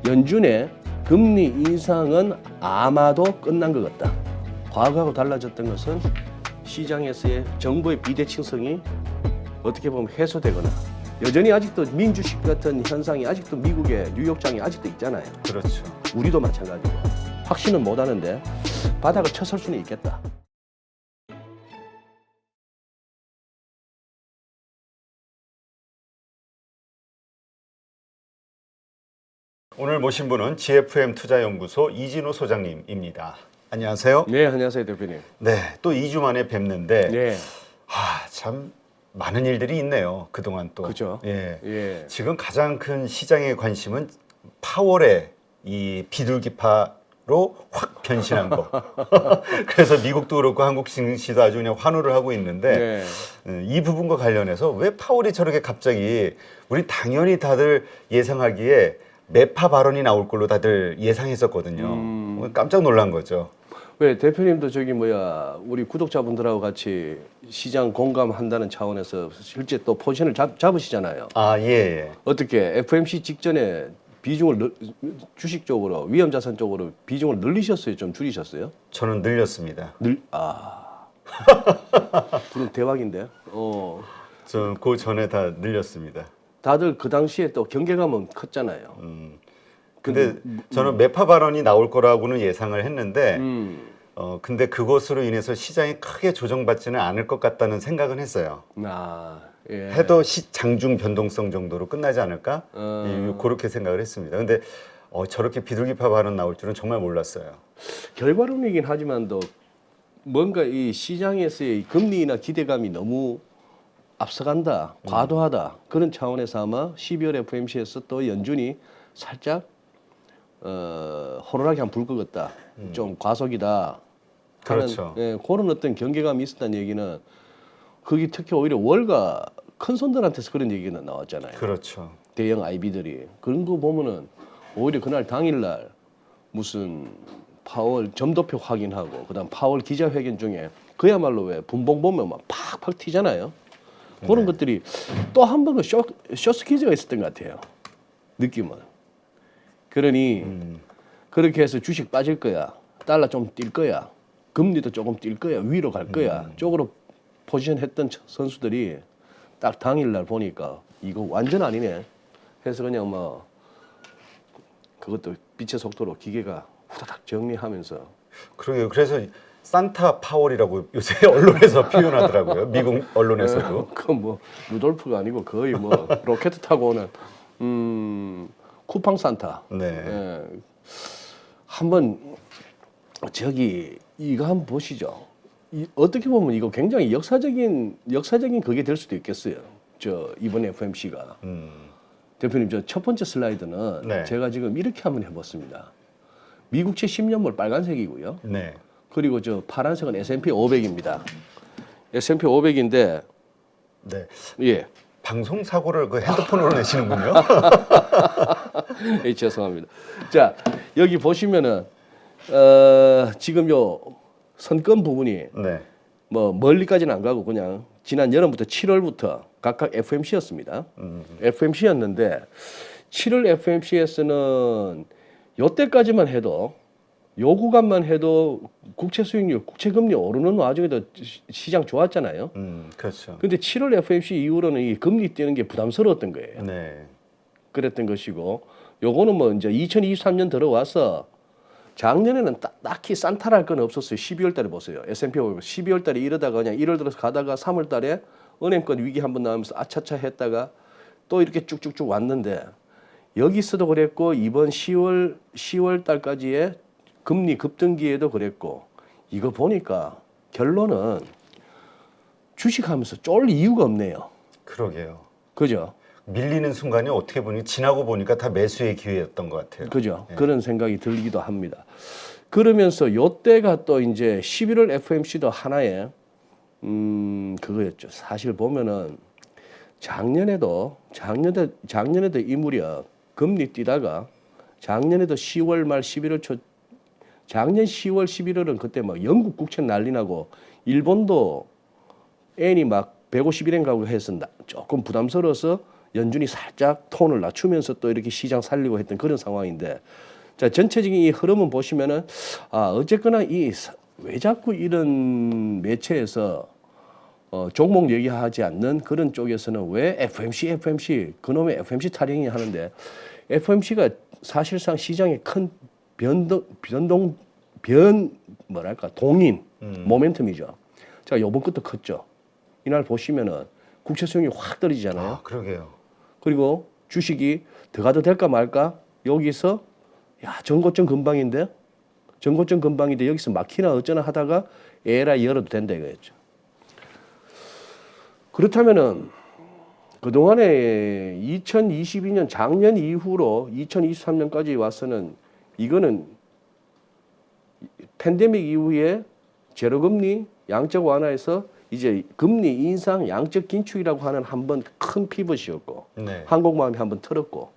연준의 금리 인상은 아마도 끝난 것 같다. 과거하고 달라졌던 것은 시장에서의 정부의 비대칭성이 어떻게 보면 해소되거나 여전히 아직도 민주식 같은 현상이 아직도 미국의 뉴욕장에 아직도 있잖아요. 그렇죠. 우리도 마찬가지고 확신은 못하는데 바닥을 쳐설 수는 있겠다. 오늘 모신 분은 GFM 투자연구소 이진우 소장님입니다. 안녕하세요. 네, 안녕하세요 대표님. 네, 또 2주 만에 뵙는데 네, 참 많은 일들이 있네요. 그동안 또. 그죠. 예. 예. 지금 가장 큰 시장의 관심은 파월의 이 비둘기파로 확 변신한 거. 그래서 미국도 그렇고 한국 증시도 아주 그냥 환호를 하고 있는데 이 부분과 관련해서 왜 파월이 저렇게 갑자기 우리 당연히 다들 예상하기에 매파 발언이 나올 걸로 다들 예상했었거든요. 깜짝 놀란 거죠. 왜 대표님도 저기 우리 구독자분들하고 같이 시장 공감한다는 차원에서 실제 또 포지션을 잡으시잖아요. 아, 예. 어떻게 FMC 직전에 비중을 주식 쪽으로 위험자산 쪽으로 비중을 늘리셨어요? 좀 줄이셨어요? 저는 늘렸습니다. 그럼 대박인데. 저 그 전에 다 늘렸습니다. 다들 그 당시에 또 경계감은 컸잖아요. 근데 저는 매파 발언이 나올 거라고는 예상을 했는데 근데 그것으로 인해서 시장이 크게 조정받지는 않을 것 같다는 생각은 했어요. 예. 해도 장중 변동성 정도로 끝나지 않을까? 그렇게 생각을 했습니다. 근데 저렇게 비둘기파 발언 나올 줄은 정말 몰랐어요. 결과론이긴 하지만도 뭔가 이 시장에서의 금리나 기대감이 너무 앞서간다, 과도하다 그런 차원에서 아마 12월 FMC에서 또 연준이 살짝 호루라기 한 불 것 같다, 좀 과속이다 하는 그렇죠. 그런 어떤 경계감이 있었다는 얘기는 그게 특히 오히려 월가 큰 손들한테서 그런 얘기가 나왔잖아요. 그렇죠. 대형 IB들이 그런 거 보면은 오히려 그날 당일날 무슨 파월 점도표 확인하고 그다음 파월 기자회견 중에 그야말로 왜 분봉 보면 막 팍팍 튀잖아요. 그런 것들이 또 한 번은 쇼스키즈가 있었던 것 같아요. 느낌은. 그러니 그렇게 해서 주식 빠질 거야. 달러 좀 뛸 거야. 금리도 조금 뛸 거야. 위로 갈 거야. 쪽으로 포지션 했던 선수들이 딱 당일날 보니까 이거 완전 아니네. 해서 그냥 그것도 빛의 속도로 기계가 후다닥 정리하면서. 그러게요. 그래서 산타 파월이라고 요새 언론에서 표현하더라고요. 미국 언론에서도. 그건 루돌프가 아니고 거의 로켓 타고 오는 쿠팡 산타. 네. 한번 이거 한번 보시죠. 어떻게 보면 이거 굉장히 역사적인 그게 될 수도 있겠어요. 이번 FMC가. 대표님 첫 번째 슬라이드는 네. 제가 지금 이렇게 한번 해봤습니다. 미국채 10년물 빨간색이고요. 네. 그리고 파란색은 S&P 500입니다. S&P 500인데 네. 예. 방송 사고를 그 핸드폰으로 내시는군요. 예, 죄송합니다. 자, 여기 보시면은 지금 요 선권 부분이 네. 멀리까지는 안 가고 그냥 지난 여름부터 7월부터 각각 FMC였습니다. FMC였는데 7월 FMC에서는 요때까지만 해도 요 구간만 해도 국채 수익률, 국채 금리 오르는 와중에도 시장 좋았잖아요. 그렇죠. 근데 7월 FMC 이후로는 이 금리 뛰는 게 부담스러웠던 거예요. 네. 그랬던 것이고, 요거는 이제 2023년 들어와서 작년에는 딱히 산타랄 건 없었어요. 12월 달에 보세요. S&P 500 12월 달에 이러다가 그냥 1월 들어서 가다가 3월 달에 은행권 위기 한번 나오면서 아차차 했다가 또 이렇게 쭉쭉쭉 왔는데 여기서도 그랬고 이번 10월 달까지의 금리 급등기에도 그랬고 이거 보니까 결론은 주식하면서 쫄 이유가 없네요. 그러게요. 그죠? 밀리는 순간이 어떻게 보니 지나고 보니까 다 매수의 기회였던 것 같아요. 그죠? 네. 그런 생각이 들기도 합니다. 그러면서 요때가 또 이제 11월 FMC도 하나의 그거였죠. 사실 보면은 작년에도 이 무렵 금리 뛰다가 작년에도 10월 말 11월 초 작년 10월 11월은 그때 영국 국채 난리 나고 일본도 엔이 151엔 가고 해서 조금 부담스러워서 연준이 살짝 톤을 낮추면서 또 이렇게 시장 살리고 했던 그런 상황인데, 자, 전체적인 이 흐름은 보시면은, 어쨌거나 왜 자꾸 이런 매체에서 종목 얘기하지 않는 그런 쪽에서는 왜 FMC 그놈의 FMC 타령이 하는데, FMC가 사실상 시장에 큰 동인 모멘텀이죠. 자, 요번 것도 컸죠. 이날 보시면은 국채 수익이 확 떨어지잖아요. 그러게요. 그리고 주식이 들어가도 될까 말까? 여기서 전고점 근방인데 여기서 막히나 어쩌나 하다가 에라이 열어도 된다 이거였죠. 그렇다면은 그동안에 2022년 작년 이후로 2023년까지 와서는 이거는 팬데믹 이후에 제로금리 양적 완화에서 이제 금리 인상 양적 긴축이라고 하는 한번 큰 피벗이었고, 네. 한국마음이 한번 틀었고,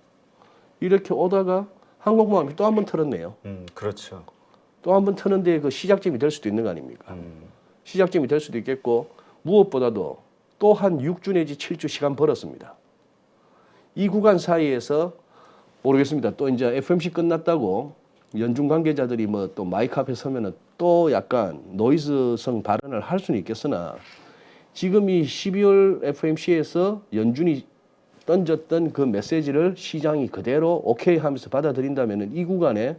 이렇게 오다가 한국마음이 또 한번 틀었네요. 그렇죠. 또 한번 트는데 그 시작점이 될 수도 있는 거 아닙니까? 시작점이 될 수도 있겠고, 무엇보다도 또 한 6주 내지 7주 시간 벌었습니다. 이 구간 사이에서 모르겠습니다. 또 이제 FMC 끝났다고 연준 관계자들이 뭐 또 마이크 앞에 서면은 또 약간 노이즈성 발언을 할 수는 있겠으나, 지금 이 12월 FMC에서 연준이 던졌던 그 메시지를 시장이 그대로 오케이 하면서 받아들인다면은 이 구간에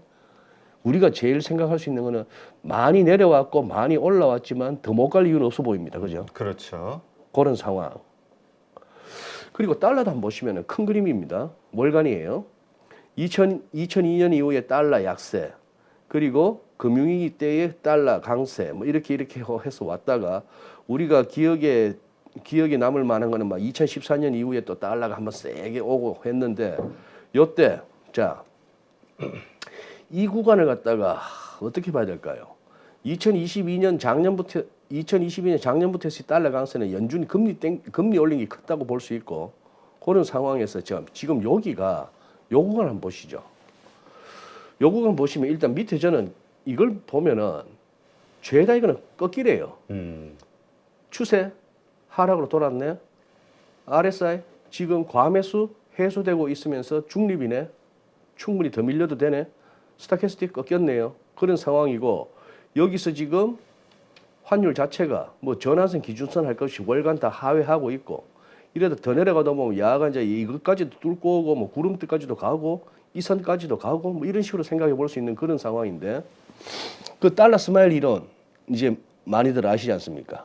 우리가 제일 생각할 수 있는 거는 많이 내려왔고 많이 올라왔지만 더 못 갈 이유는 없어 보입니다. 그죠? 그렇죠. 그런 상황. 그리고 달러도 한번 보시면 큰 그림입니다. 월간이에요. 2002년 이후에 달러 약세, 그리고 금융위기 때의 달러 강세, 뭐 이렇게 해서 왔다가 우리가 기억에 남을 만한 거는 막 2014년 이후에 또 달러가 한번 세게 오고 했는데, 요때 자, 이 구간을 갖다가 어떻게 봐야 될까요? 2022년 작년부터 해서 달러 강세는 연준이 금리 올린 게 컸다고 볼 수 있고, 그런 상황에서 지금 여기가 요 구간 한번 보시죠. 요 구간 보시면 일단 밑에 저는 이걸 보면은 죄다 이거는 꺾이래요. 추세 하락으로 돌았네. RSI 지금 과매수 해소되고 있으면서 중립이네. 충분히 더 밀려도 되네. 스타캐스틱 꺾였네요. 그런 상황이고, 여기서 지금 환율 자체가 뭐 전환선 기준선 할 것이 월간 다 하회하고 있고, 이래도 더 내려가다 보면 야가 이제 이것까지도 뚫고 오고 뭐 구름대까지도 가고 이 선까지도 가고 뭐 이런 식으로 생각해 볼 수 있는 그런 상황인데, 그 달러 스마일 이론 이제 많이들 아시지 않습니까?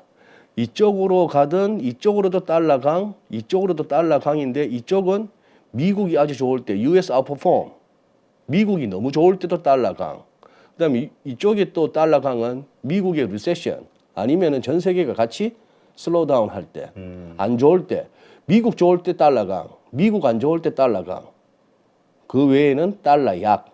이쪽으로 가든 이쪽으로도 달러 강, 이쪽으로도 달러 강인데, 이쪽은 미국이 아주 좋을 때 US outperform, 미국이 너무 좋을 때도 달러 강, 그다음에 이쪽에 또 달러 강은 미국의 리세션 아니면은 전 세계가 같이 슬로우 다운 할 때, 안 좋을 때, 미국 좋을 때 달러 강, 미국 안 좋을 때 달러 강, 그 외에는 달러 약.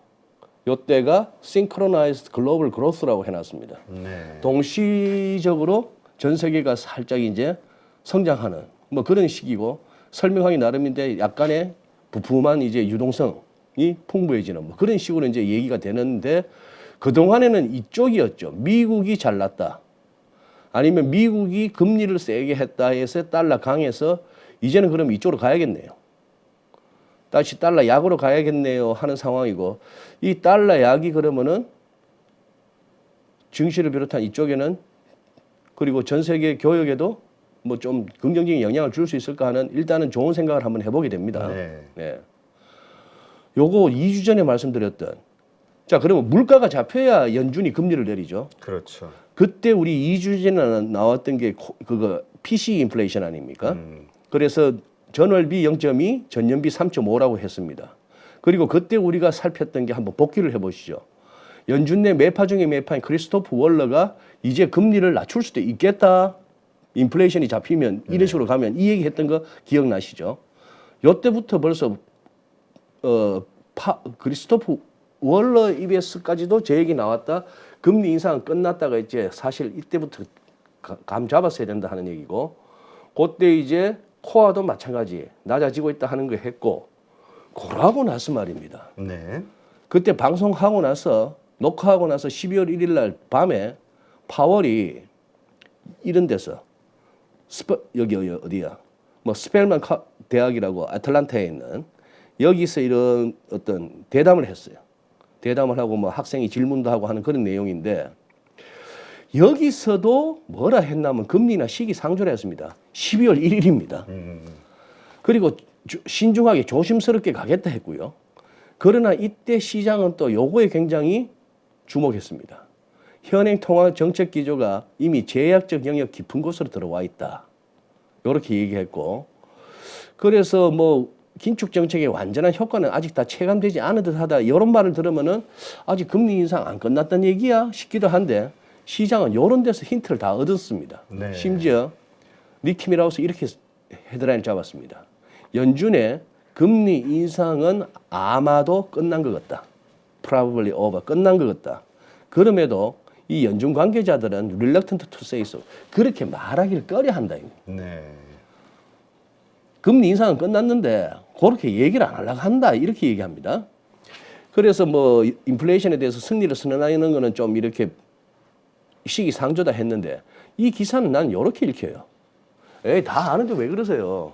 요때가 synchronized global growth라고 해놨습니다. 네. 동시적으로 전 세계가 살짝 이제 성장하는 뭐 그런 시기고, 설명하기 나름인데 약간의 부품한 이제 유동성이 풍부해지는 뭐 그런 식으로 이제 얘기가 되는데, 그동안에는 이쪽이었죠. 미국이 잘났다, 아니면 미국이 금리를 세게 했다 해서 달러 강해서 이제는 그럼 이쪽으로 가야겠네요. 다시 달러 약으로 가야겠네요 하는 상황이고, 이 달러 약이 그러면은 증시를 비롯한 이쪽에는, 그리고 전 세계 교역에도 뭐 좀 긍정적인 영향을 줄 수 있을까 하는 일단은 좋은 생각을 한번 해보게 됩니다. 네. 요거 2주 전에 말씀드렸던, 자, 그러면 물가가 잡혀야 연준이 금리를 내리죠. 그렇죠. 그때 우리 2주 전에 나왔던 게 그거 PC 인플레이션 아닙니까? 그래서 전월비 0.2, 전년비 3.5라고 했습니다. 그리고 그때 우리가 살폈던 게 한번 복귀를 해보시죠. 연준 내 매파 중에 매파인 크리스토프 월러가 이제 금리를 낮출 수도 있겠다, 인플레이션이 잡히면 이런 식으로 가면, 이 얘기했던 거 기억나시죠? 요때부터 벌써 크리스토프 월러 입에서까지도 제 얘기 나왔다. 금리 인상은 끝났다가 이제 사실 이때부터 감 잡았어야 된다 하는 얘기고, 그때 이제 코아도 마찬가지 낮아지고 있다 하는 거 했고, 그러고 나서 말입니다. 네. 그때 방송하고 나서, 녹화하고 나서 12월 1일 날 밤에 파월이 이런 데서 여기 어디야? 뭐 스펠만 대학이라고 애틀란타에 있는 여기서 이런 어떤 대담을 했어요. 대담을 하고 뭐 학생이 질문도 하고 하는 그런 내용인데 여기서도 뭐라 했냐면 금리나 시기 상조를 했습니다. 12월 1일입니다. 그리고 신중하게 조심스럽게 가겠다 했고요. 그러나 이때 시장은 또 요거에 굉장히 주목했습니다. 현행 통화 정책 기조가 이미 제약적 영역 깊은 곳으로 들어와 있다. 이렇게 얘기했고, 그래서 뭐 긴축 정책의 완전한 효과는 아직 다 체감되지 않은 듯하다. 이런 말을 들으면은 아직 금리 인상 안 끝났다는 얘기야 싶기도 한데 시장은 이런 데서 힌트를 다 얻었습니다. 네. 심지어 니키 밀하우스 이렇게 헤드라인을 잡았습니다. 연준의 금리 인상은 아마도 끝난 것 같다. Probably over. 끝난 것 같다. 그럼에도 이 연준 관계자들은 reluctant to say so. 그렇게 말하기를 꺼려 한다. 네. 금리 인상은 끝났는데 그렇게 얘기를 안 하려고 한다. 이렇게 얘기합니다. 그래서 뭐 인플레이션에 대해서 승리를 선언하는 거는 좀 이렇게 시기상조다 했는데 이 기사는 난 이렇게 읽혀요. 에이, 다 아는데 왜 그러세요?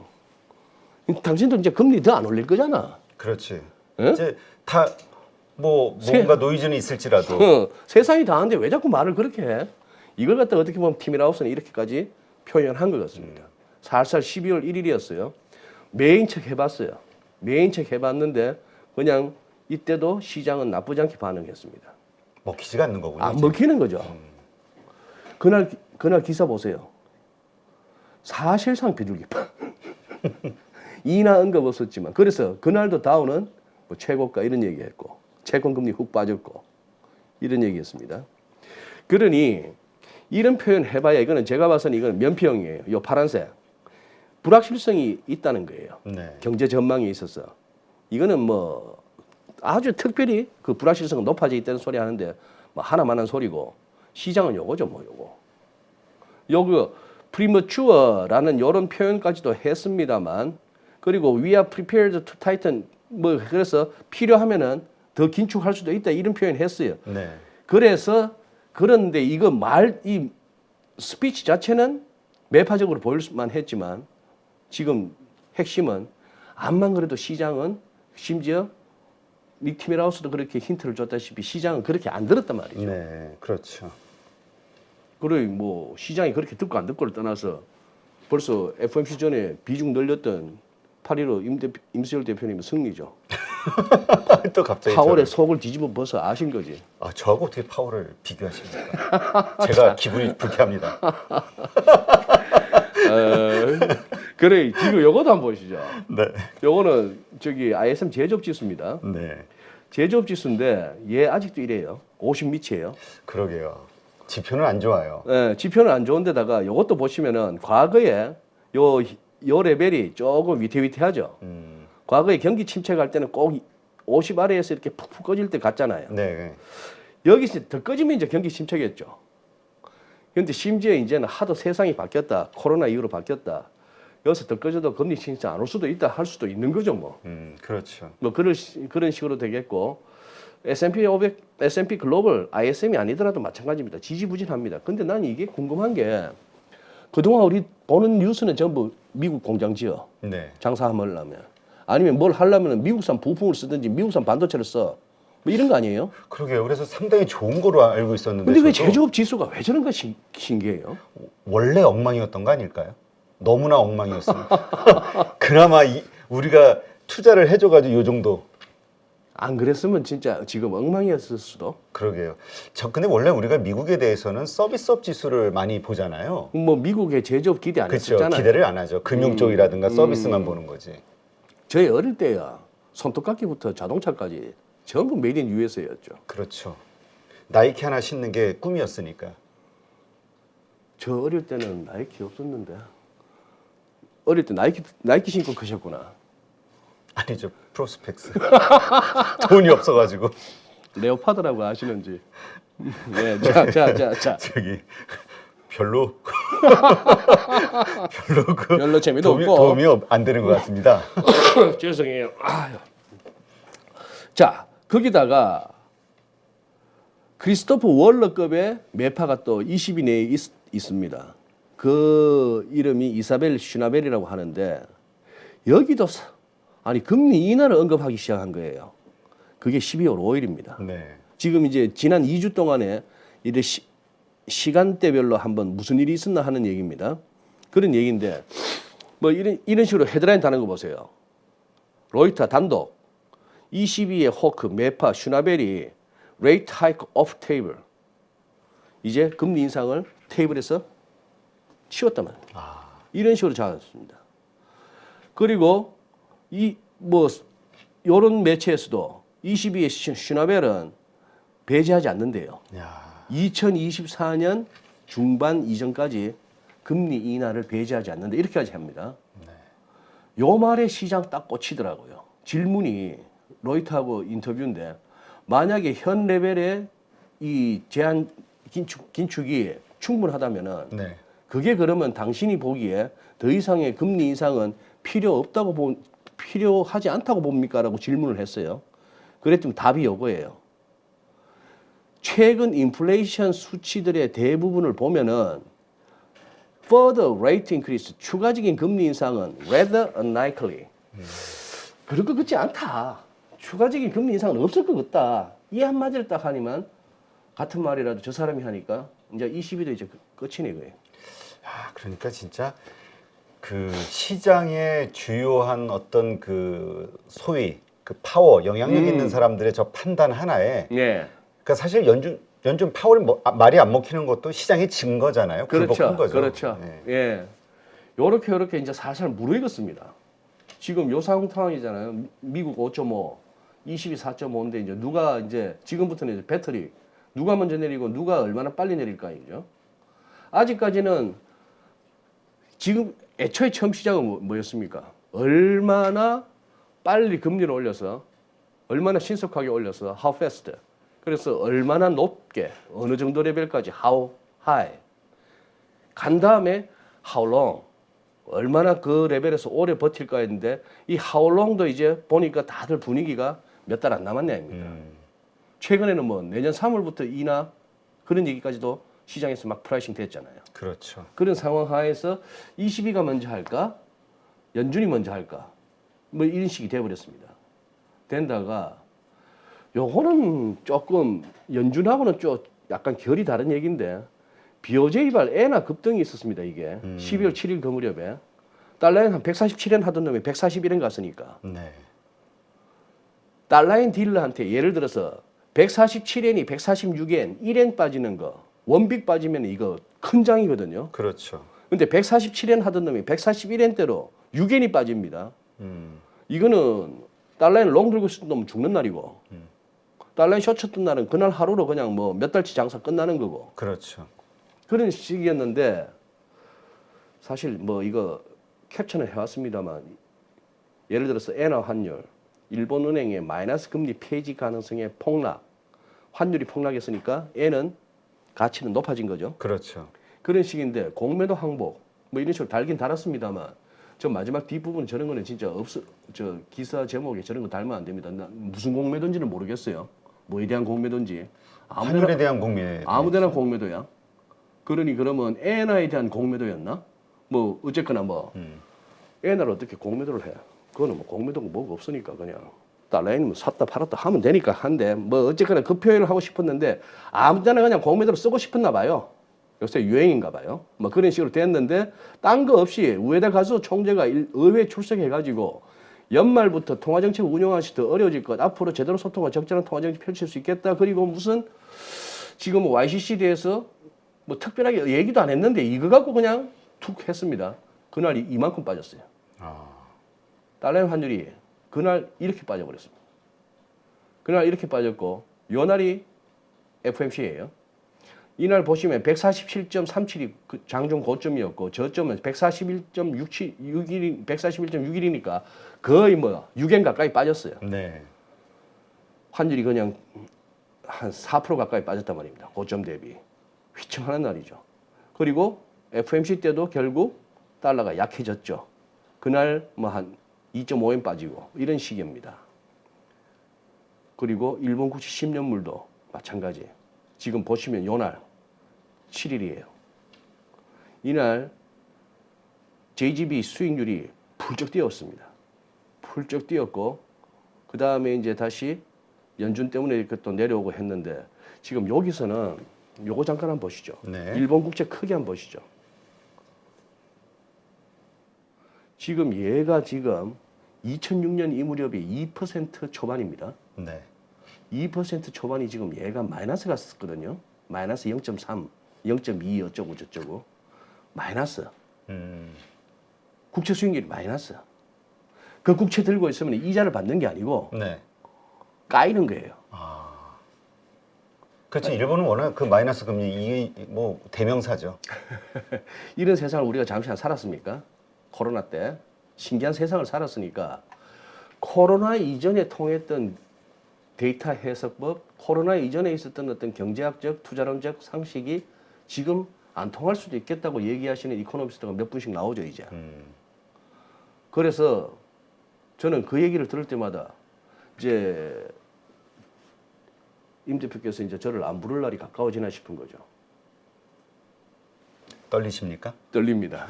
당신들 이제 금리 더 안 올릴 거잖아. 그렇지. 예? 이제 다 뭐 뭔가 노이즈는 있을지라도 세상이 다 아는데 왜 자꾸 말을 그렇게 해? 이걸 갖다 어떻게 보면 티밀하우스는 이렇게까지 표현한 것 같습니다. 살살 12월 1일이었어요. 매인 척 해봤어요. 매인 척 해봤는데 그냥 이때도 시장은 나쁘지 않게 반응했습니다. 먹히지가 않는 거군요. 안 이제. 먹히는 거죠. 그날 기사 보세요. 사실상 비둘기파. 이나 언급 없었지만 그래서 그날도 다우는 뭐 최고가 이런 얘기했고 채권금리 훅 빠졌고 이런 얘기했습니다. 그러니 이런 표현 해봐야 이거는 제가 봐서는 이건 면피형이에요. 요 파란색 불확실성이 있다는 거예요. 네. 경제 전망에 있어서 이거는 뭐 아주 특별히 그 불확실성은 높아져 있다는 소리 하는데 뭐 하나만한 소리고 시장은 요거죠 뭐 요거 premature라는 이런 표현까지도 했습니다만 그리고 we are prepared to tighten 뭐 그래서 필요하면은 더 긴축할 수도 있다 이런 표현 했어요. 네. 그래서 그런데 이거 이 스피치 자체는 매파적으로 보일 수만 했지만 지금 핵심은 암만 그래도 시장은 심지어 니키 밀하우스도 그렇게 힌트를 줬다시피 시장은 그렇게 안 들었단 말이죠. 네. 그렇죠. 그래 뭐 시장이 그렇게 듣고 안 듣고를 떠나서 벌써 FOMC 전에 비중 늘렸던 8.15 임수열 대표님은 승리죠. 또 갑자기 파월의 속을 뒤집어 벗어 아신 거지. 아, 저하고 어떻게 파워를 비교하십니까? 제가 기분이 불쾌합니다. 그래 지금 요거도 한번 보시죠. 네. 요거는 저기 ISM 제조업 지수입니다. 네. 제조업 지수인데 얘 아직도 이래요. 50 밑이에요. 그러게요. 지표는 안 좋아요. 네, 지표는 안 좋은데다가 요것도 보시면은 과거에 요 레벨이 조금 위태위태하죠. 과거에 경기 침체갈 때는 꼭 50 아래에서 이렇게 푹푹 꺼질 때 갔잖아요. 네. 여기서 더 꺼지면 이제 경기 침체겠죠. 그런데 심지어 이제는 하도 세상이 바뀌었다. 코로나 이후로 바뀌었다. 여기서 더 꺼져도 금리 침체 안 올 수도 있다 할 수도 있는 거죠, 뭐. 그렇죠. 뭐 그런 식으로 되겠고 S&P 500, S&P 글로벌 ISM이 아니더라도 마찬가지입니다. 지지부진합니다. 근데 난 이게 궁금한 게 그동안 우리 보는 뉴스는 전부 미국 공장 지어 네. 장사하려면 아니면 뭘 하려면 미국산 부품을 쓰든지 미국산 반도체를 써. 뭐 이런 거 아니에요? 그러게요. 그래서 상당히 좋은 거로 알고 있었는데. 근데 왜 저도 제조업 지수가 왜 저런가 신기해요? 원래 엉망이었던 거 아닐까요? 너무나 엉망이었습니다. 그나마 우리가 투자를 해줘가지고 요 정도. 안 그랬으면 진짜 지금 엉망이었을 수도. 그러게요. 근데 원래 우리가 미국에 대해서는 서비스업 지수를 많이 보잖아요. 뭐 미국의 제조업 기대 안 그렇죠. 했었잖아요. 기대를 안 하죠. 금융 쪽이라든가 서비스만 보는 거지. 저희 어릴 때야 손톱깎이부터 자동차까지 전부 메이드 인 USA였죠. 그렇죠. 나이키 하나 신는 게 꿈이었으니까. 저 어릴 때는 나이키 없었는데 어릴 때 나이키 신고 크셨구나. 아니죠. 프로스펙스. 돈이 없어가지고. 레오파드라고 아시는지. 네, 자. 저기 별로 별로 재미도 없고 도움이 안 되는 것 같습니다. 죄송해요. 아유. 자, 거기다가 크리스토퍼 월러급의 매파가 또 20위 내에 있습니다. 그 이름이 이사벨 슈나벨이라고 하는데 여기도 아니 금리 인하를 언급하기 시작한 거예요. 그게 12월 5일입니다. 네. 지금 이제 지난 2주 동안에 이래 시간대별로 한번 무슨 일이 있었나 하는 얘기입니다. 그런 얘기인데 뭐 이런 식으로 헤드라인 다는 거 보세요. 로이터 단독 22의 호크, 메파, 슈나벨이 rate hike off table. 이제 금리 인상을 테이블에서 치웠단 말이에요. 이런 식으로 잡았습니다. 그리고 이 뭐 요런 매체에서도 22의 슈나벨은 배제하지 않는데요. 야. 2024년 중반 이전까지 금리 인하를 배제하지 않는다. 이렇게까지 합니다. 요 말에 시장 딱 꽂히더라고요. 질문이 로이터하고 인터뷰인데 만약에 현 레벨의 이 제한 긴축이 충분하다면은 네. 그게 그러면 당신이 보기에 더 이상의 금리 인상은 필요하지 않다고 봅니까?라고 질문을 했어요. 그랬더니 답이 요거예요. 최근 인플레이션 수치들의 대부분을 보면은 further rate increase, 추가적인 금리 인상은 rather unlikely. 그럴 것 같지 않다. 추가적인 금리 인상은 없을 것 같다. 이 한마디를 딱 하니만 같은 말이라도 저 사람이 하니까 이제 22도 이제 끝이네 그게. 야, 그러니까 진짜 그 시장의 주요한 어떤 그 소위 그 파워, 영향력 있는 사람들의 저 판단 하나에 예. 그러니까 사실 연준 파월이 말이 안 먹히는 것도 시장이 진 거잖아요. 그렇죠. 굴복한 거죠. 그렇죠. 네. 예. 요렇게 이제 살살 무르익었습니다. 지금 요 상황이잖아요. 미국 5.5, 22 4.5인데 이제 누가 이제 지금부터는 이제 배터리 누가 먼저 내리고 누가 얼마나 빨리 내릴까이죠. 아직까지는 지금 애초에 처음 시작은 뭐였습니까? 얼마나 빨리 금리를 올려서 얼마나 신속하게 올려서 how fast. 그래서 얼마나 높게 어느 정도 레벨까지 how high. 간 다음에 how long. 얼마나 그 레벨에서 오래 버틸까 했는데 이 how long도 이제 보니까 다들 분위기가 몇 달 안 남았네 아닙니까? 최근에는 뭐 내년 3월부터 인하 그런 얘기까지도 시장에서 막 프라이싱 됐잖아요. 그렇죠. 그런 상황 하에서 22가 먼저 할까? 연준이 먼저 할까? 뭐 이런 식이 돼버렸습니다. 된다가 요거는 조금 연준하고는 좀 약간 결이 다른 얘기인데 BOJ발 엔화 급등이 있었습니다. 이게 12월 7일 그 무렵에 달러엔 한 147엔 하던 놈이 141엔 갔으니까 네. 달러엔 딜러한테 예를 들어서 147엔이 146엔 1엔 빠지는 거 원빅 빠지면 이거 큰 장이거든요. 그렇죠. 근데 147엔 하던 놈이 141엔대로 6엔이 빠집니다. 이거는 달러엔 롱 들고 있을 놈은 죽는 날이고 달러엔 숏 쳤던 날은 그날 하루로 그냥 뭐 몇 달치 장사 끝나는 거고 그렇죠. 그런 시기였는데 사실 뭐 이거 캡처는 해왔습니다만 예를 들어서 엔화 환율 일본은행의 마이너스 금리 폐지 가능성의 폭락 환율이 폭락했으니까 엔은 가치는 높아진 거죠. 그렇죠. 그런 식인데 공매도 항복 뭐 이런 식으로 달긴 달았습니다만 저 마지막 뒷부분 저런 거는 진짜 저 기사 제목에 저런 거 달면 안 됩니다. 무슨 공매도인지는 모르겠어요. 뭐에 대한 공매도인지 환율에 대한 공매. 아무데나 공매도야. 그러니 그러면 엔화에 대한 공매도였나? 뭐 어쨌거나 뭐 엔화를 어떻게 공매도를 해? 그거는 뭐 공매도가 뭐가 없으니까 그냥 달러에는 뭐 샀다 팔았다 하면 되니까 한데 뭐 어쨌거나 그 표현을 하고 싶었는데 아무데나 그냥 공매도를 쓰고 싶었나 봐요. 요새 유행인가 봐요. 뭐 그런 식으로 됐는데 딴 거 없이 우에다 가서 총재가 의회에 출석해가지고 연말부터 통화정책 운영하시 더 어려워질 것. 앞으로 제대로 소통과 적절한 통화정책 펼칠 수 있겠다. 그리고 무슨 지금 YCC에서 뭐 특별하게 얘기도 안 했는데 이거 갖고 그냥 툭 했습니다. 그날 이만큼 빠졌어요. 달러 환율이 그날 이렇게 빠져버렸습니다. 그날 이렇게 빠졌고 요 날이 FMC예요. 이날 보시면 147.37이 그 장중 고점이었고 저점은 141.61이니까 거의 뭐 6엔 가까이 빠졌어요. 네. 환율이 그냥 한 4% 가까이 빠졌단 말입니다. 고점 대비. 휘청하는 날이죠. 그리고 FMC 때도 결국 달러가 약해졌죠. 그날 뭐 한 2.5엔 빠지고 이런 식입니다. 그리고 일본 국채 10년물도 마찬가지. 지금 보시면 요날 7일이에요. 이날 JGB 수익률이 불쩍 뛰었습니다. 훌쩍 뛰었고 그 다음에 이제 다시 연준 때문에 이렇게 또 내려오고 했는데 지금 여기서는 요거 잠깐 한번 보시죠. 네. 일본 국채 크게 한번 보시죠. 지금 얘가 지금 2006년 이 무렵이 2% 초반입니다. 네. 2% 초반이 지금 얘가 마이너스 갔었거든요. 마이너스 0.3, 0.2 어쩌고 저쩌고 마이너스. 국채 수익률이 마이너스. 그 국채 들고 있으면 이자를 받는 게 아니고 네. 까이는 거예요. 그렇죠. 일본은 워낙 그 마이너스 금리 이게 뭐 대명사죠. 이런 세상을 우리가 잠시 살았습니까? 코로나 때 신기한 세상을 살았으니까 코로나 이전에 통했던 데이터 해석법, 코로나 이전에 있었던 어떤 경제학적, 투자론적 상식이 지금 안 통할 수도 있겠다고 얘기하시는 이코노미스트가 몇 분씩 나오죠 이제. 그래서 저는 그 얘기를 들을 때마다 이제 임 대표께서 이제 저를 안 부를 날이 가까워지나 싶은 거죠. 떨리십니까? 떨립니다.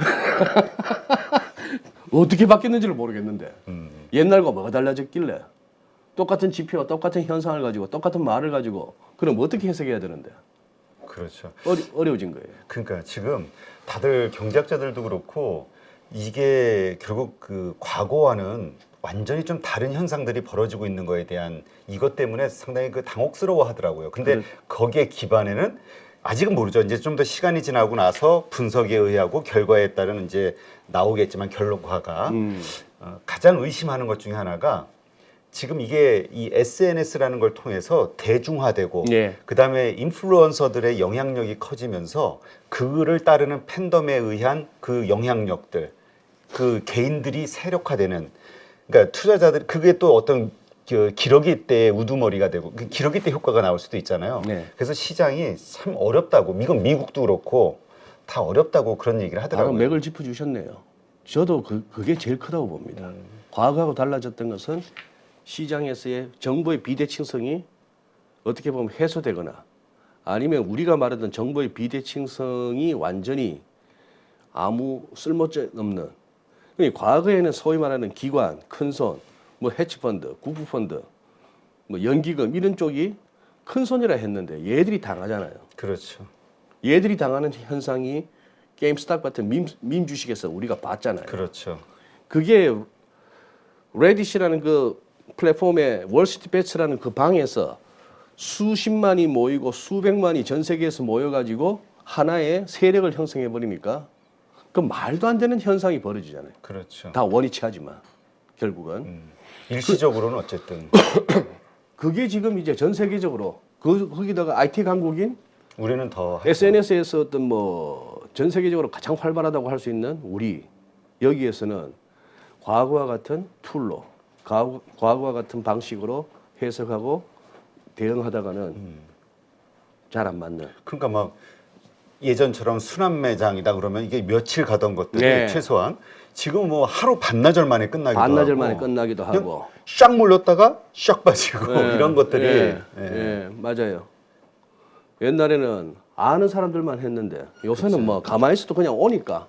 어떻게 바뀌었는지를 모르겠는데 옛날과 뭐가 달라졌길래 똑같은 지표, 똑같은 현상을 가지고 똑같은 말을 가지고 그럼 어떻게 해석해야 되는데 그렇죠. 어려워진 거예요. 그러니까 지금 다들 경제학자들도 그렇고 이게 결국 그 과거와는 완전히 좀 다른 현상들이 벌어지고 있는 거에 대한 이것 때문에 상당히 그 당혹스러워 하더라고요. 근데 거기에 기반에는 아직은 모르죠. 이제 좀 더 시간이 지나고 나서 분석에 의하고 결과에 따른 이제 나오겠지만 결론화가 가장 의심하는 것 중에 하나가 지금 이게 이 SNS라는 걸 통해서 대중화되고 예. 그다음에 인플루언서들의 영향력이 커지면서 그를 따르는 팬덤에 의한 그 영향력들 그 개인들이 세력화되는 그러니까 투자자들 그게 또 어떤 그 기러기 때의 우두머리가 되고 그 기러기 때 효과가 나올 수도 있잖아요. 네. 그래서 시장이 참 어렵다고 이건 미국도 그렇고 다 어렵다고 그런 얘기를 바로 하더라고요. 맥을 짚어주셨네요. 저도 그게 제일 크다고 봅니다. 과거하고 달라졌던 것은 시장에서의 정보의 비대칭성이 어떻게 보면 해소되거나 아니면 우리가 말하던 정보의 비대칭성이 완전히 아무 쓸모없는 과거에는 소위 말하는 기관, 큰손, 뭐 해치펀드, 구프펀드, 뭐 연기금 이런 쪽이 큰 손이라 했는데 얘들이 당하잖아요. 그렇죠. 얘들이 당하는 현상이 게임스탑 같은 밈 주식에서 우리가 봤잖아요. 그렇죠. 그게 레딧이라는 그 플랫폼에 월스트리트베츠라는 그 방에서 수십만이 모이고 수백만이 전 세계에서 모여가지고 하나의 세력을 형성해 버리니까 그 말도 안 되는 현상이 벌어지잖아요. 그렇죠. 다 원위치하지만 결국은 일시적으로는 어쨌든 그게 지금 이제 전 세계적으로 거기다가 IT 강국인 우리는 더 SNS에서 어떤 뭐 전 세계적으로 가장 활발하다고 할 수 있는 우리 여기에서는 과거와 같은 툴로 과거와 같은 방식으로 해석하고 대응하다가는 잘 안 맞는. 그러니까 막 예전처럼 순환 매장이다 그러면 이게 며칠 가던 것들이 네. 최소한 지금 뭐 하루 반나절 만에 끝나기도 반나절 하고 만에 끝나기도 하고. 샥 몰렸다가 샥 빠지고 예, 이런 것들이 예, 예. 예, 맞아요. 옛날에는 아는 사람들만 했는데 요새는 뭐 가만히 있어도 그냥 오니까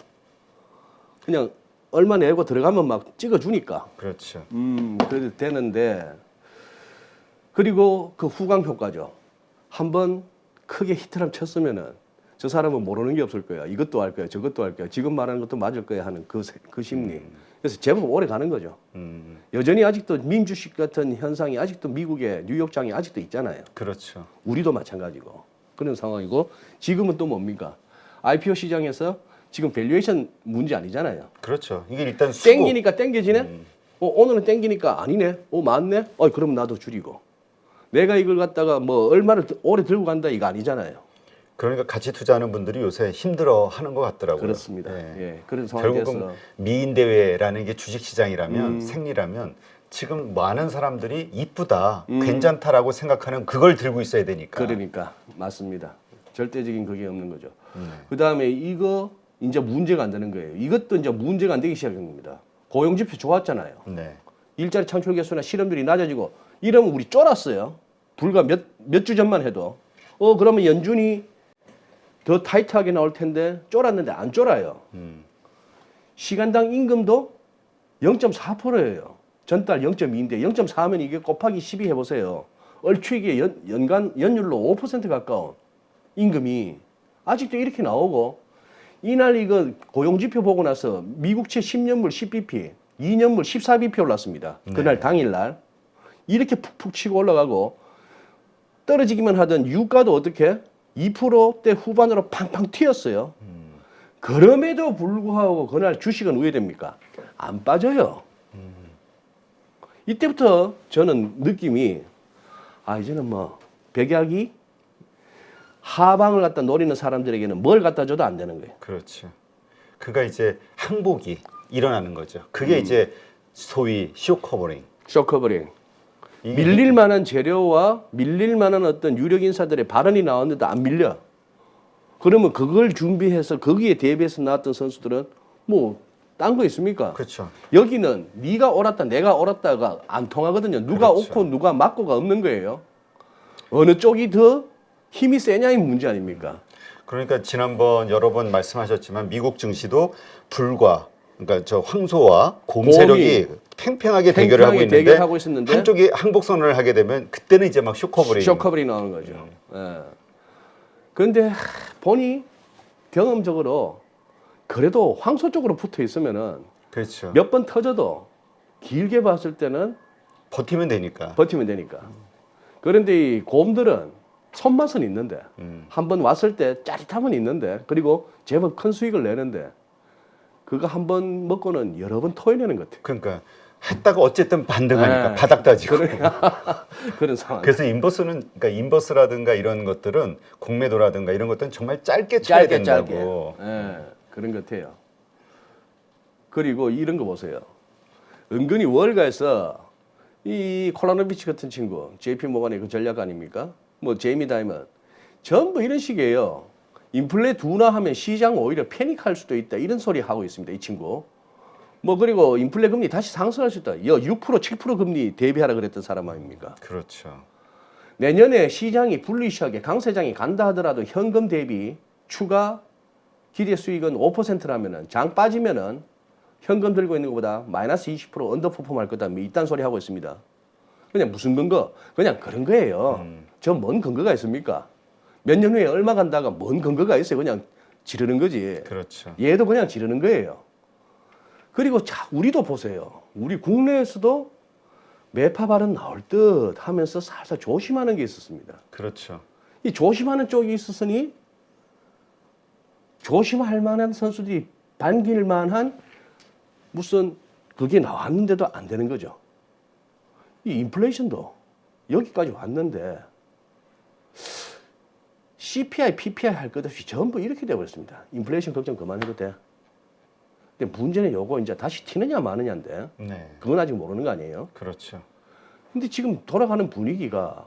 그냥 얼마 내고 들어가면 막 찍어주니까 그렇죠. 그래도 되는데 그리고 그 후광 효과죠. 한번 크게 히트를 쳤으면은 저 사람은 모르는 게 없을 거야. 이것도 할 거야, 저것도 할 거야. 지금 말하는 것도 맞을 거야 하는 그 심리. 그래서 제법 오래 가는 거죠. 여전히 아직도 민주식 같은 현상이 아직도 미국의 뉴욕장에 아직도 있잖아요. 그렇죠. 우리도 마찬가지고 그런 상황이고 지금은 또 뭡니까? IPO 시장에서 지금 밸류에이션 문제 아니잖아요. 그렇죠. 이게 일단 수급. 땡기니까 땡겨지네. 오늘은 땡기니까 아니네. 맞네. 그럼 나도 줄이고. 내가 이걸 갖다가 뭐 얼마를 오래 들고 간다 이거 아니잖아요. 그러니까 같이 투자하는 분들이 요새 힘들어하는 것 같더라고요. 그렇습니다. 예. 예, 그런 상황에서 결국은 미인 대회라는 게 주식 시장이라면 생리라면 지금 많은 사람들이 이쁘다, 괜찮다라고 생각하는 그걸 들고 있어야 되니까. 그러니까 맞습니다. 절대적인 그게 없는 거죠. 그 다음에 이거 이제 문제가 안 되는 거예요. 이것도 이제 문제가 안 되기 시작한 겁니다. 고용지표 좋았잖아요. 네. 일자리 창출 개수나 실업률이 낮아지고 이러면 우리 쫄았어요. 불과 몇 주 전만 해도 그러면 연준이 더 타이트하게 나올 텐데 쫄았는데 안 쫄아요. 시간당 임금도 0.4%예요. 전달 0.2인데 0.4면 이게 곱하기 12 해보세요. 얼추 이게 연간 연율로 5% 가까운 임금이 아직도 이렇게 나오고 이날 이거 고용지표 보고 나서 미국채 10년물 10bp, 2년물 14bp 올랐습니다. 그날 당일날 이렇게 푹푹 치고 올라가고 떨어지기만 하던 유가도 어떻게 2%대 후반으로 팡팡 튀었어요. 그럼에도 불구하고 그날 주식은 왜 됩니까? 안 빠져요. 이때부터 저는 느낌이 이제는 뭐 백약이 하방을 갖다 노리는 사람들에게는 뭘 갖다 줘도 안 되는 거예요. 그렇죠. 그가 이제 항복이 일어나는 거죠. 그게 이제 소위 쇼커버링. 쇼커버링. 밀릴 만한 재료와 밀릴 만한 어떤 유력 인사들의 발언이 나왔는데도 안 밀려. 그러면 그걸 준비해서 거기에 대비해서 나왔던 선수들은 뭐 딴 거 있습니까? 그렇죠. 여기는 네가 옳았다 내가 옳았다가 안 통하거든요. 누가 그렇죠. 옳고 누가 맞고가 없는 거예요. 어느 쪽이 더 힘이 세냐의 문제 아닙니까? 그러니까 지난번 여러 번 말씀하셨지만 미국 증시도 불과 그러니까 저 황소와 곰 세력이 팽팽하게 대결을 하고 있는데 대결하고 있었는데 한쪽이 항복 선언을 하게 되면 그때는 이제 막 쇼커버링 나오는 거죠. 예. 그런데 보니 경험적으로 그래도 황소 쪽으로 붙어 있으면은 그렇죠. 몇 번 터져도 길게 봤을 때는 버티면 되니까. 버티면 되니까. 그런데 이 곰들은 손맛은 있는데 한 번 왔을 때 짜릿함은 있는데 그리고 제법 큰 수익을 내는데 그거 한 번 먹고는 여러 번 토해내는 것 같아요. 그러니까 했다가 어쨌든 반등하니까 네. 바닥 다지고. 그런 상황. 그래서 인버스는 그러니까 인버스라든가 이런 것들은 공매도라든가 이런 것들은 정말 짧게 쳐야 된다고. 예, 그런 것 같아요. 그리고 이런 거 보세요. 은근히 월가에서 이 콜라노비치 같은 친구, JP 모간의 그 전략가 아닙니까? 뭐 제이미 다이먼 전부 이런 식이에요. 인플레 둔화하면 시장 오히려 패닉할 수도 있다 이런 소리 하고 있습니다. 이 친구. 뭐 그리고 인플레 금리 다시 상승할 수 있다. 6% 7% 금리 대비하라 그랬던 사람 아닙니까? 그렇죠. 내년에 시장이 불리시하게 강세장이 간다 하더라도 현금 대비 추가 기대 수익은 5%라면은 장 빠지면은 현금 들고 있는 것보다 마이너스 20% 언더퍼폼 할 거다. 뭐 이딴 소리 하고 있습니다. 그냥 무슨 근거? 그냥 그런 거예요. 저 뭔 근거가 있습니까? 몇 년 후에 얼마 간다가 뭔 근거가 있어요. 그냥 지르는 거지. 그렇죠. 얘도 그냥 지르는 거예요. 그리고 자, 우리도 보세요. 우리 국내에서도 매파 발언 나올 듯 하면서 살살 조심하는 게 있었습니다. 그렇죠. 이 조심하는 쪽이 있었으니 조심할 만한 선수들이 반길 만한 무슨 그게 나왔는데도 안 되는 거죠. 이 인플레이션도 여기까지 왔는데 CPI, PPI 할 것 없이 전부 이렇게 돼버렸습니다. 인플레이션 걱정 그만해도 돼. 근데 문제는 요거 이제 다시 튀느냐 마느냐인데 네. 그건 아직 모르는 거 아니에요? 그렇죠. 근데 지금 돌아가는 분위기가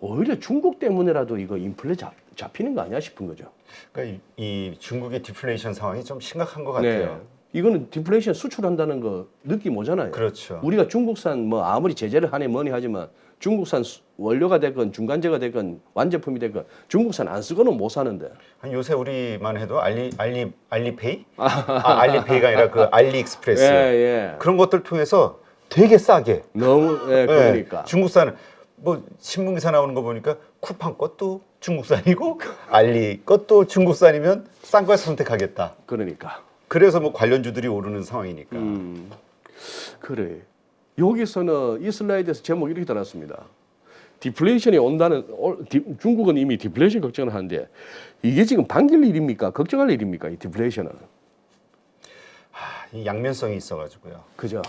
오히려 중국 때문에라도 이거 인플레 잡히는 거 아니야 싶은 거죠. 그러니까 이 중국의 디플레이션 상황이 좀 심각한 것 같아요. 이거는 디플레이션 수출한다는 거 느낌 오잖아요. 그렇죠. 우리가 중국산 뭐 아무리 제재를 하네 뭐니 하지만 중국산 원료가 됐건 중간재가 됐건 완제품이 됐건 중국산 안 쓰고는 못 사는데. 아니, 요새 우리만 해도 알리페이? 알리페이가 아니라 그 알리익스프레스. 예. 그런 것들 통해서 되게 싸게. 너무 그러니까. 중국산 뭐 신문 기사 나오는 거 보니까 쿠팡 것도 중국산이고 알리 것도 중국산이면 싼 걸 선택하겠다. 그러니까. 그래서 뭐 관련주들이 오르는 상황이니까. 그래. 여기서는 이 슬라이드에서 제목이 이렇게 달았습니다. 디플레이션이 온다는 중국은 이미 디플레이션 걱정을 하는데 이게 지금 반길 일입니까? 걱정할 일입니까? 이 디플레이션은. 이 양면성이 있어가지고요. 그죠.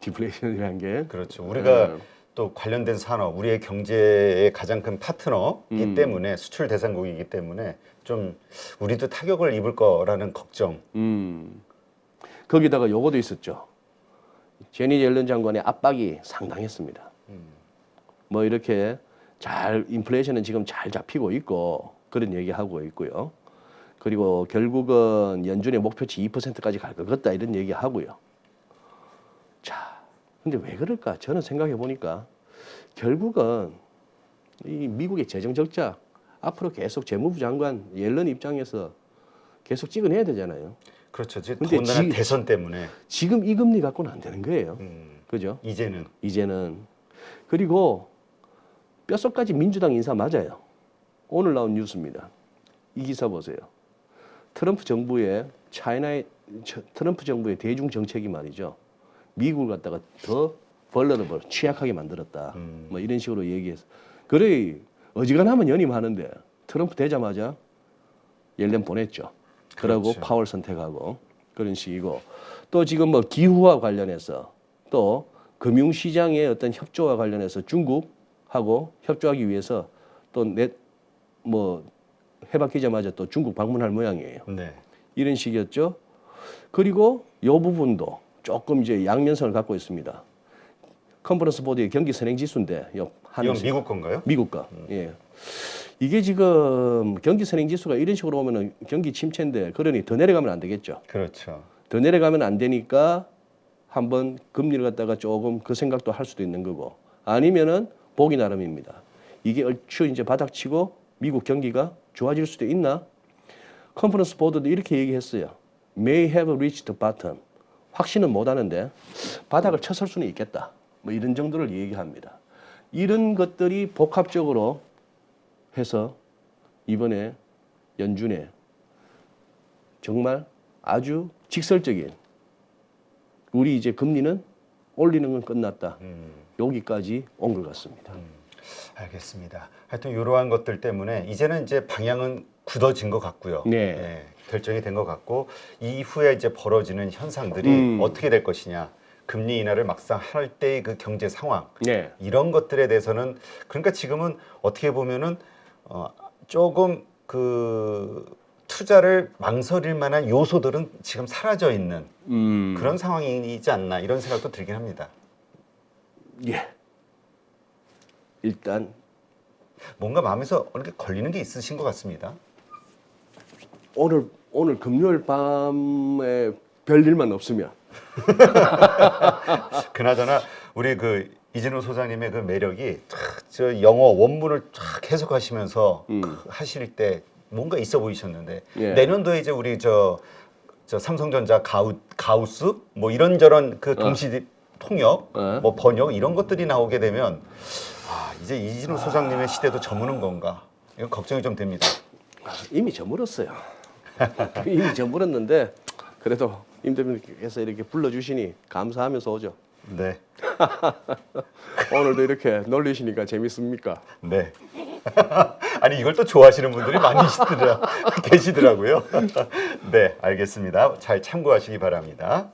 디플레이션이라는 게. 그렇죠. 우리가 또 관련된 산업, 우리의 경제의 가장 큰 파트너이기 때문에 수출 대상국이기 때문에 좀 우리도 타격을 입을 거라는 걱정. 거기다가 요거도 있었죠. 제니 옐런 장관의 압박이 상당했습니다. 뭐 이렇게 잘 인플레이션은 지금 잘 잡히고 있고 그런 얘기하고 있고요. 그리고 결국은 연준의 목표치 2%까지 갈 것 같다 이런 얘기하고요. 자, 근데 왜 그럴까? 저는 생각해 보니까 결국은 이 미국의 재정 적자 앞으로 계속 재무부 장관 옐런 입장에서 계속 찍어내야 되잖아요. 그렇죠. 근데 더군다나 대선 때문에. 지금 이 금리 갖고는 안 되는 거예요. 그죠? 이제는. 그리고 뼛속까지 민주당 인사 맞아요. 오늘 나온 뉴스입니다. 이 기사 보세요. 트럼프 정부의 대중 정책이 말이죠. 미국을 갖다가 더 벌러러블 취약하게 만들었다. 뭐 이런 식으로 얘기해서. 그래 어지간하면 연임하는데 트럼프 되자마자 옐렌 보냈죠. 그러고 그렇죠. 파월 선택하고 그런 식이고 또 지금 뭐 기후와 관련해서 또 금융시장의 어떤 협조와 관련해서 중국하고 협조하기 위해서 또 해바뀌자마자 또 중국 방문할 모양이에요. 네. 이런 식이었죠. 그리고 이 부분도 조금 이제 양면성을 갖고 있습니다. 컨퍼런스 보드의 경기 선행 지수인데 이건 미국 건가요? 미국 거. 예. 이게 지금 경기 선행 지수가 이런 식으로 오면은 경기 침체인데 그러니 더 내려가면 안 되겠죠. 그렇죠. 더 내려가면 안 되니까 한번 금리를 갖다가 조금 그 생각도 할 수도 있는 거고 아니면은 보기 나름입니다. 이게 얼추 이제 바닥치고 미국 경기가 좋아질 수도 있나? 컨퍼런스 보드도 이렇게 얘기했어요. May have reached the bottom. 확신은 못 하는데 바닥을 쳐설 수는 있겠다. 뭐 이런 정도를 얘기합니다. 이런 것들이 복합적으로 해서 이번에 연준에 정말 아주 직설적인 우리 이제 금리는 올리는 건 끝났다. 여기까지 온 것 같습니다. 알겠습니다. 하여튼 이러한 것들 때문에 이제는 이제 방향은 굳어진 것 같고요. 네. 결정이 된 것 같고 이후에 이제 벌어지는 현상들이 어떻게 될 것이냐. 금리 인하를 막상 할 때의 그 경제 상황 네. 이런 것들에 대해서는 그러니까 지금은 어떻게 보면은 조금 그 투자를 망설일 만한 요소들은 지금 사라져 있는 그런 상황이지 않나 이런 생각도 들긴 합니다. 예. 일단 뭔가 마음에서 어느 게 걸리는 게 있으신 것 같습니다. 오늘 금요일 밤에 별일만 없으면 그나저나 우리 그 이진우 소장님의 그 매력이 저 영어 원문을 쫙 해석하시면서 하실 때 뭔가 있어 보이셨는데 예. 내년도에 이제 우리 저 삼성전자 가우스 뭐 이런저런 그 동시 통역 뭐 번역 이런 것들이 나오게 되면 이제 이진우 소장님의 시대도 저무는 건가 이건 걱정이 좀 됩니다. 이미 저물었어요. 이미 저물었는데 그래도 임 대표님께서 이렇게 불러주시니 감사하면서 오죠. 네. 오늘도 이렇게 놀리시니까 재밌습니까? 네. 아니 이걸 또 좋아하시는 분들이 많이 계시더라고요. 네, 알겠습니다. 잘 참고하시기 바랍니다.